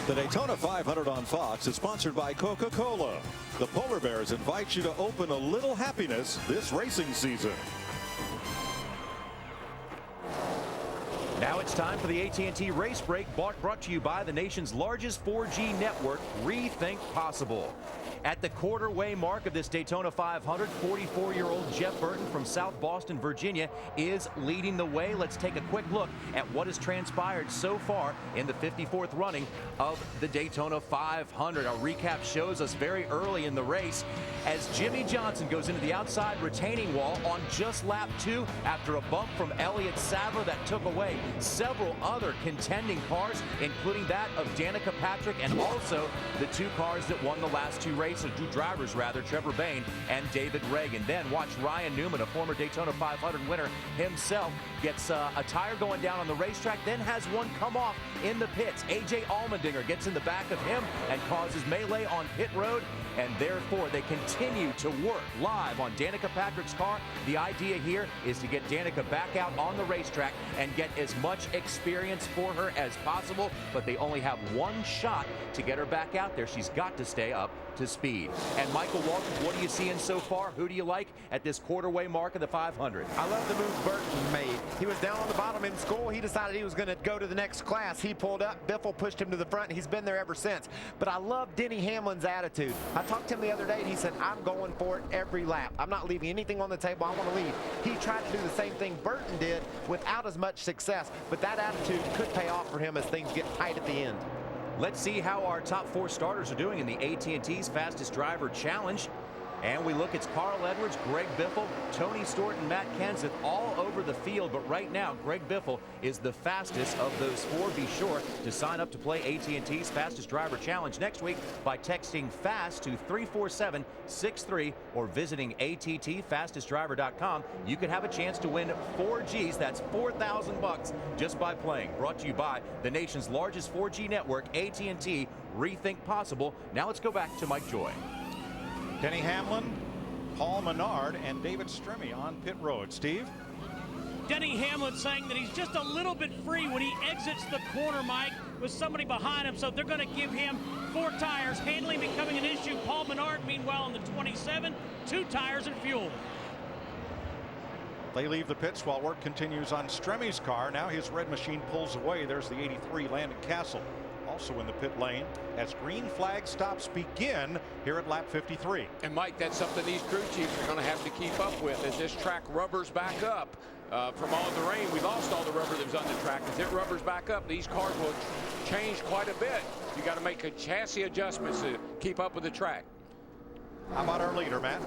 The Daytona 500 on Fox is sponsored by Coca-Cola. The Polar Bears invite you to open a little happiness this racing season. Now it's time for the AT&T Race Break, brought to you by the nation's largest 4G network, Rethink Possible. At the quarter-way mark of this Daytona 500, 44-year-old Jeff Burton from South Boston, Virginia, is leading the way. Let's take a quick look at what has transpired so far in the 54th running of the Daytona 500. Our recap shows us very early in the race as Jimmy Johnson goes into the outside retaining wall on just lap 2 after a bump from Elliott Sadler that took away several other contending cars, including that of Danica Patrick and also the two cars that won the last two drivers, Trevor Bayne and David Reagan. Then watch Ryan Newman, a former Daytona 500 winner himself, gets a tire going down on the racetrack, then has one come off in the pits. A.J. Allmendinger gets in the back of him and causes melee on pit road, and therefore they continue to work live on Danica Patrick's car. The idea here is to get Danica back out on the racetrack and get as much experience for her as possible, but they only have one shot to get her back out there. She's got to stay up to speed. And Michael Walters, what are you seeing so far? Who do you like at this quarter-way mark of the 500? I love the move Burton made. He was down on the bottom in school. He decided he was going to go to the next class. He pulled up. Biffle pushed him to the front. He's been there ever since. But I love Denny Hamlin's attitude. I talked to him the other day, and he said, I'm going for it every lap. I'm not leaving anything on the table. I want to lead. He tried to do the same thing Burton did without as much success, but that attitude could pay off for him as things get tight at the end. Let's see how our top 4 starters are doing in the AT&T's Fastest Driver Challenge. And we look, it's Carl Edwards, Greg Biffle, Tony Stewart, and Matt Kenseth all over the field. But right now, Greg Biffle is the fastest of those 4. Be sure to sign up to play AT&T's Fastest Driver Challenge next week by texting FAST to 34763 or visiting attfastestdriver.com. You could have a chance to win 4 Gs. That's $4,000 just by playing. Brought to you by the nation's largest 4G network, AT&T. Rethink Possible. Now let's go back to Mike Joy. Denny Hamlin, Paul Menard, and David Stremme on pit road. Steve? Denny Hamlin saying that he's just a little bit free when he exits the corner, Mike, with somebody behind him, so they're going to give him 4 tires. Handling becoming an issue. Paul Menard, meanwhile, in the 27, 2 tires and fuel. They leave the pits while work continues on Stremme's car. Now his red machine pulls away. There's the 83 Landon Castle, also in the pit lane, as green flag stops begin here at lap 53. And Mike, that's something these crew chiefs are going to have to keep up with as this track rubbers back up. From all the rain, we lost all the rubber that was on the track. As it rubbers back up, these cars will change quite a bit. You got to make a chassis adjustments to keep up with the track. How about our leader, Matt?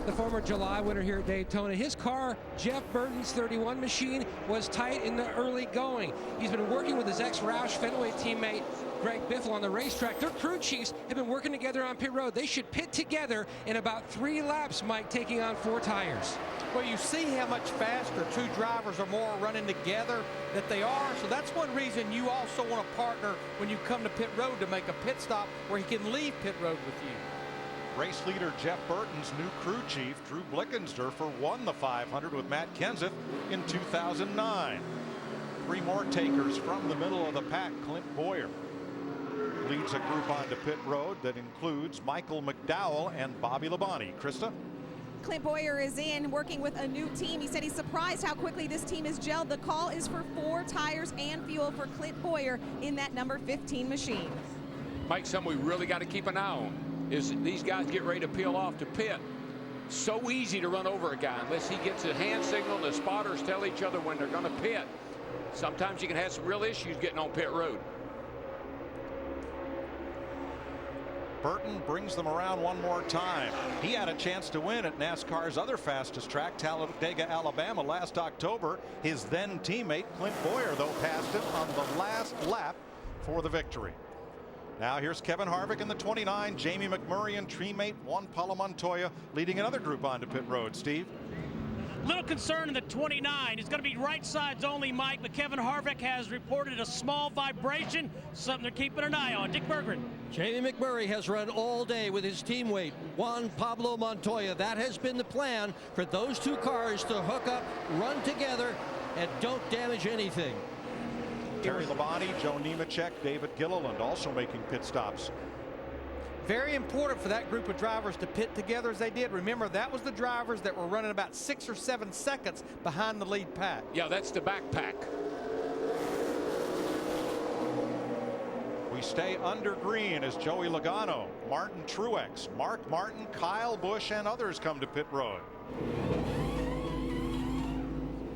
The former July winner here at Daytona. His car, Jeff Burton's 31 machine, was tight in the early going. He's been working with his ex-Roush Fenway teammate, Greg Biffle, on the racetrack. Their crew chiefs have been working together on pit road. They should pit together in about 3 laps, Mike, taking on 4 tires. Well, you see how much faster 2 drivers are more running together that they are. So that's one reason you also want a partner when you come to pit road to make a pit stop where he can leave pit road with you. Race leader Jeff Burton's new crew chief, Drew Blickensderfer, won the 500 with Matt Kenseth in 2009. 3 more takers from the middle of the pack. Clint Boyer leads a group onto pit road that includes Michael McDowell and Bobby Labonte. Krista? Clint Boyer is in, working with a new team. He said he's surprised how quickly this team has gelled. The call is for 4 tires and fuel for Clint Boyer in that number 15 machine. Mike, something we really got to keep an eye on is these guys get ready to peel off to pit. So easy to run over a guy unless he gets a hand signal. The spotters tell each other when they're going to pit. Sometimes you can have some real issues getting on pit road. Burton brings them around one more time. He had a chance to win at NASCAR's other fastest track, Talladega, Alabama, last October. His then teammate, Clint Boyer, though, passed him on the last lap for the victory. Now here's Kevin Harvick in the 29, Jamie McMurray and teammate Juan Pablo Montoya leading another group onto pit road. Steve? Little concern in the 29. It's going to be right sides only, Mike, but Kevin Harvick has reported a small vibration, something they're keeping an eye on. Dick Berggren. Jamie McMurray has run all day with his teammate, Juan Pablo Montoya. That has been the plan for those 2 cars to hook up, run together, and don't damage anything. Terry Labonte, Joe Nemechek, David Gilliland also making pit stops. Very important for that group of drivers to pit together as they did. Remember, that was the drivers that were running about 6 or 7 seconds behind the lead pack. Yeah, that's the backpack. We stay under green as Joey Logano, Martin Truex, Mark Martin, Kyle Busch, and others come to pit road.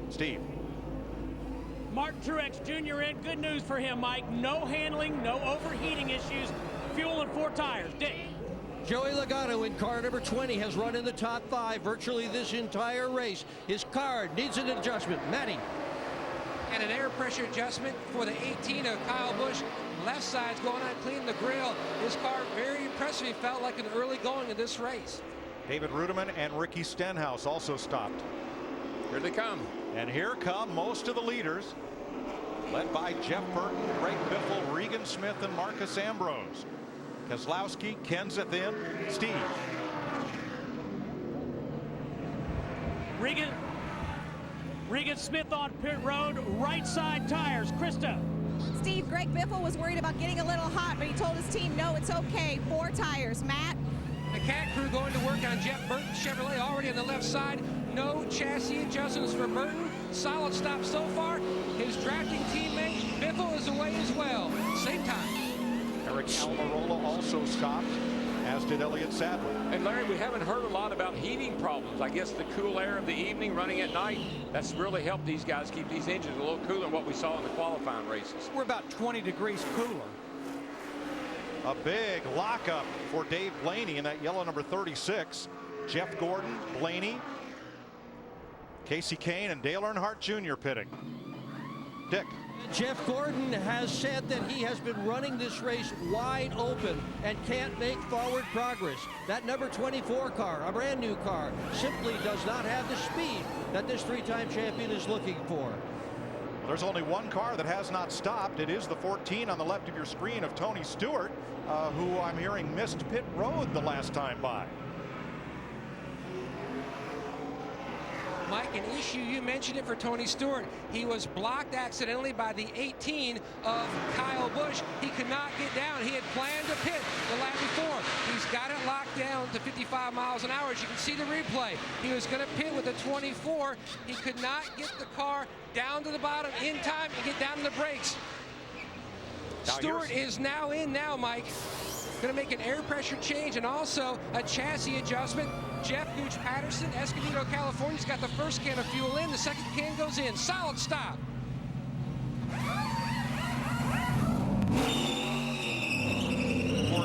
Steve. Martin Truex Jr. in. Good news for him, Mike. No handling, no overheating issues. Fuel and 4 tires. Dick. Joey Logano in car number 20 has run in the top 5 virtually this entire race. His car needs an adjustment. Matty. And an air pressure adjustment for the 18 of Kyle Busch. Left side's going on clean the grill. His car very impressive. He felt like an early going in this race. David Rudiman and Ricky Stenhouse also stopped. Here they come. And here come most of the leaders, led by Jeff Burton, Greg Biffle, Regan Smith, and Marcus Ambrose. Keselowski, Kenseth in, Steve. Regan Smith on pit road, right side tires. Krista. Steve, Greg Biffle was worried about getting a little hot, but he told his team, no, it's okay. 4 tires. Matt. The CAT crew going to work on Jeff Burton Chevrolet already on the left side. No chassis adjustments for Burton. Solid stop so far. His drafting teammate Biffle is away as well. Same time. Eric Almirola also stopped, as did Elliott Sadler. And Larry, we haven't heard a lot about heating problems. I guess the cool air of the evening running at night, that's really helped these guys keep these engines a little cooler than what we saw in the qualifying races. We're about 20 degrees cooler. A big lockup for Dave Blaney in that yellow number 36. Jeff Gordon, Blaney, Casey Kane, and Dale Earnhardt Jr. pitting. Dick. Jeff Gordon has said that he has been running this race wide open and can't make forward progress. That number 24 car, a brand new car, simply does not have the speed that this 3-time champion is looking for. There's only one car that has not stopped. It is the 14 on the left of your screen of Tony Stewart, who I'm hearing missed pit road the last time by. Mike, an issue, you mentioned it for Tony Stewart. He was blocked accidentally by the 18 of Kyle Busch. He could not get down. He had planned to pit the lap before. He's got it locked down to 55 miles an hour. As you can see the replay, he was going to pit with the 24. He could not get the car down to the bottom in time and get down to the brakes. Stewart is now in now, Mike. Going to make an air pressure change and also a chassis adjustment. Jeff Gooch Patterson, Escondido, California's got the first can of fuel in. The second can goes in. Solid stop. 4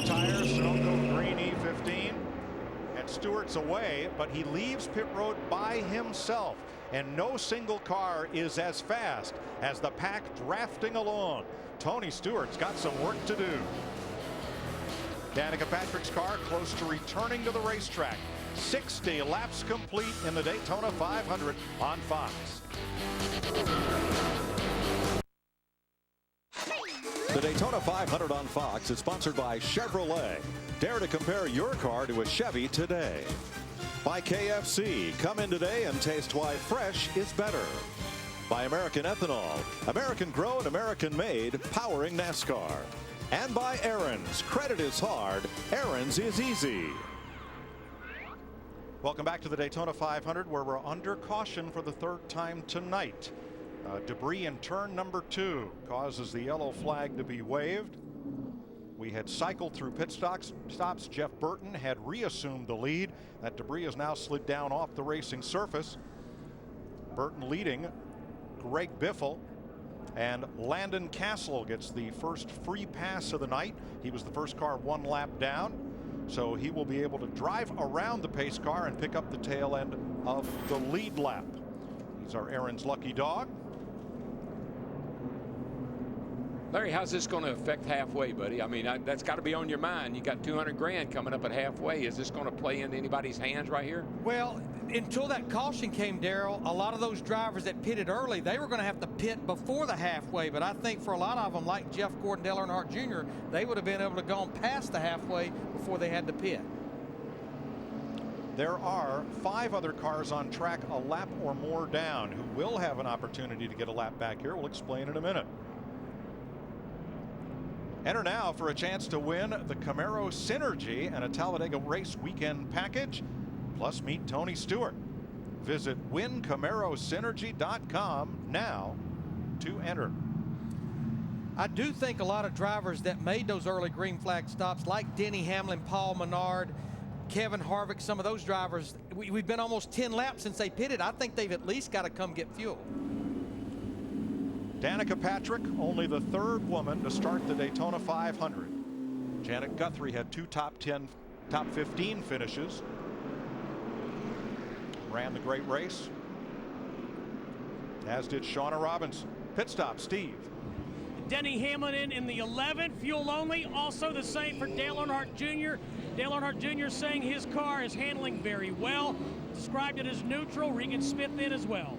tires, Sunoco green E15. And Stewart's away, but he leaves pit road by himself. And no single car is as fast as the pack drafting along. Tony Stewart's got some work to do. Danica Patrick's car close to returning to the racetrack. 60 laps complete in the Daytona 500 on Fox. The Daytona 500 on Fox is sponsored by Chevrolet. Dare to compare your car to a Chevy today. By KFC. Come in today and taste why fresh is better. By American Ethanol. American grown, American made, powering NASCAR. And by Aaron's. Credit is hard. Aaron's is easy. Welcome back to the Daytona 500, where we're under caution for the 3rd time tonight. Debris in turn number 2 causes the yellow flag to be waved. We had cycled through pit stops. Jeff Burton had reassumed the lead. That debris has now slid down off the racing surface. Burton leading. Greg Biffle. And Landon Castle gets the first free pass of the night. He was the first car 1 lap down. So he will be able to drive around the pace car and pick up the tail end of the lead lap. He's our Aaron's lucky dog. Larry, how's this going to affect halfway, buddy? I mean, that's got to be on your mind. You got 200 grand coming up at halfway. Is this going to play into anybody's hands right here? Well, until that caution came, Darrell, a lot of those drivers that pitted early, they were going to have to pit before the halfway. But I think for a lot of them, like Jeff Gordon, Dale Earnhardt Jr., they would have been able to go past the halfway before they had to pit. There are 5 other cars on track a lap or more down who will have an opportunity to get a lap back here. We'll explain in a minute. Enter now for a chance to win the Camaro Synergy and a Talladega Race Weekend package. Plus meet Tony Stewart. Visit wincamarosynergy.com now to enter. I do think a lot of drivers that made those early green flag stops, like Denny Hamlin, Paul Menard, Kevin Harvick, some of those drivers, we've been almost 10 laps since they pitted. I think they've at least got to come get fuel. Danica Patrick, only the third woman to start the Daytona 500. Janet Guthrie had 2 top 15 finishes. Ran the great race, as did Shauna Robinson. Pit stop, Steve. Denny Hamlin in the 11, fuel only. Also the same for Dale Earnhardt Jr. Dale Earnhardt Jr. saying his car is handling very well. Described it as neutral. Regan Smith in as well.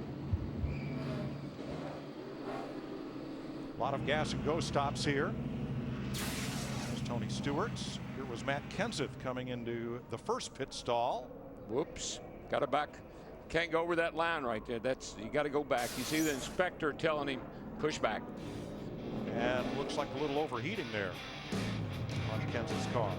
A lot of gas and go stops here. There's Tony Stewart's. Here was Matt Kenseth coming into the first pit stall. Whoops. Got to back. Can't go over that line right there. You got to go back. You see the inspector telling him push back. And looks like a little overheating there on Kenseth's car.